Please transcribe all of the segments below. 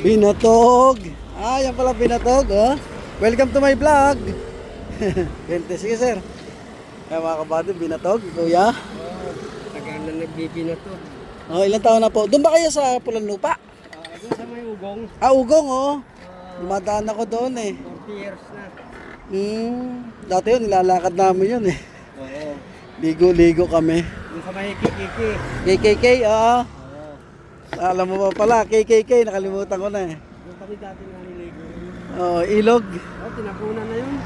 Binatog. Ah, yan pala binatog, oh. Welcome to my vlog. Sige, sir. Kaya mga kabady, binatog, kuya. Tagal na nagbibinatog. Oh, ilang taon na po? Doon ba kayo sa Pulang Lupa? Doon sa may ugong, Ah, Ugong, oh. Dumadaan ako doon, eh. 40 years na. Dati yun, nilalakad namin yun, eh. Oo. Ligo-ligo kami. Doon sa may kikiki. KKK, oo. Oo. Alam mo ba pala, KKK, nakalimutan ko na, eh. Doon kami dati naliligo. Oh, ilog. Tinapunan na yun.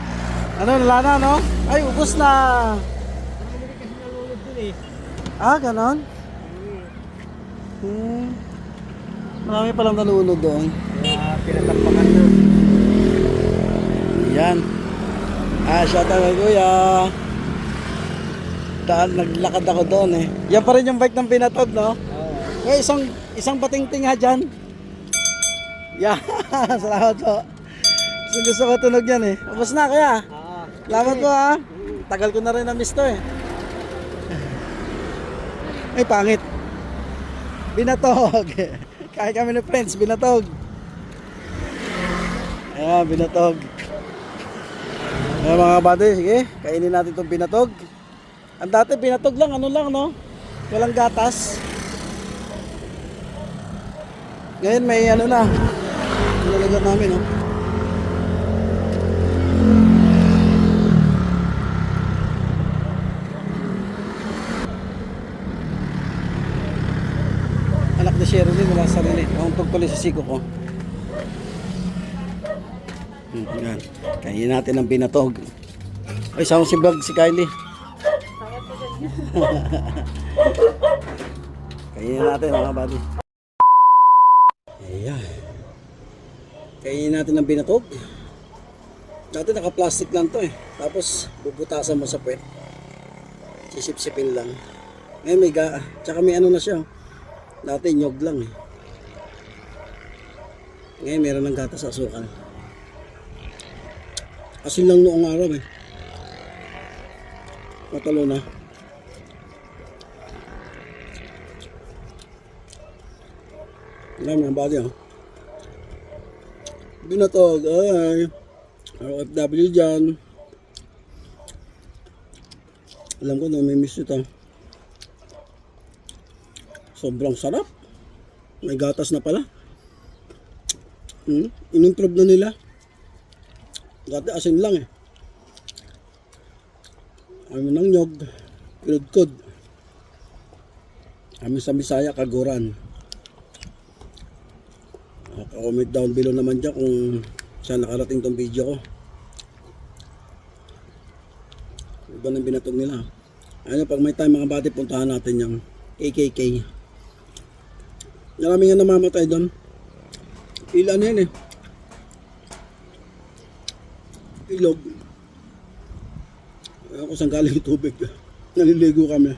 Ano, wala na, no? Ay, ubos na. Marami kasi nalulog dun eh. Ah, ganon? Marami palang nalunod doon. Kaya pinatapakan na. Yan. Ah, shout out kay kuya. Naglakad ako doon, eh. Yan pa rin yung bike ng binatog, no? Oo. Eh, isang patingting ha dyan. Yan. Salamat po. Gusto ko tunog yan, eh. Ubos na, kaya. Salamat po, ha. Tagal ko na rin na-miss to, eh. Ay, pangit. Binatog. Kaya kami ng friends, binatog. Ayan, binatog. Ayan mga kabady, sige, kainin natin itong binatog. Ang dati binatog lang, ano lang, no? Walang gatas. Ngayon may ano na. Nilagyan namin, no? Anak ni Sherilyn, wala sarili. Ang tugtuloy sa siko ko. Yan. Kainin natin ang binatog. Ay, saan si vlog si Kylie? Kainin natin mga buddy. Ayan. Kainin natin ang binatog. Dati naka-plastic lang to, eh. Tapos bubutasan mo sa puwet. Sisip-sipin lang. Ngayon may tsaka may ano na siya. Dati nyog lang, eh. Ngayon meron ng gatas sa asukal. Asin lang noong araw, eh. Matalo na. Alam mga body, oh. Binatog, ay. RFW dyan. Alam ko na may miss ito. Sobrang sarap. May gatas na pala. In-improve na nila. Dati asin lang, eh. Amin ng nyog, kinudkod. Amin sa Bisaya, kaguran. Comment down below naman dyan kung saan nakarating tong video ko. Iba nang binatog nila. Ano, pag may time mga bati, puntahan natin yung KKK. Marami nga namamatay doon. Ilan yan, eh. Ilog. Ayaw ko saan galing yung tubig. Naliligo kami.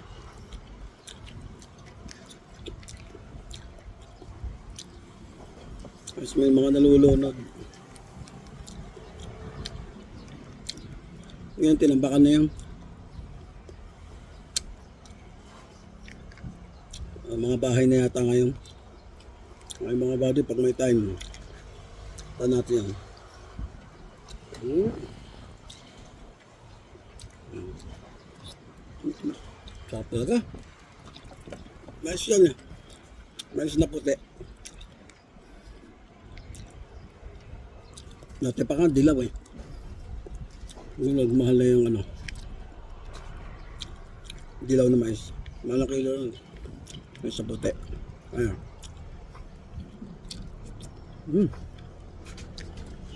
Tapos may mga nalulunod. Ngayon, tinambakan na yan. Mga bahay na yata ngayon. Ay mga body, pag may time, ito natin yan. Sarap talaga. Mais yan, eh. Mais na puti. Dati pa nga, dilaw, eh. Yung nagmahal na yung ano, dilaw na mais. Malang kilo lang. Mais sa puti. Ayan.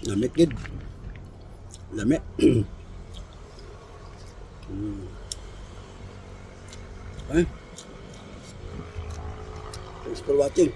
Lamit gid. Lamit. Okay. Thanks for watching.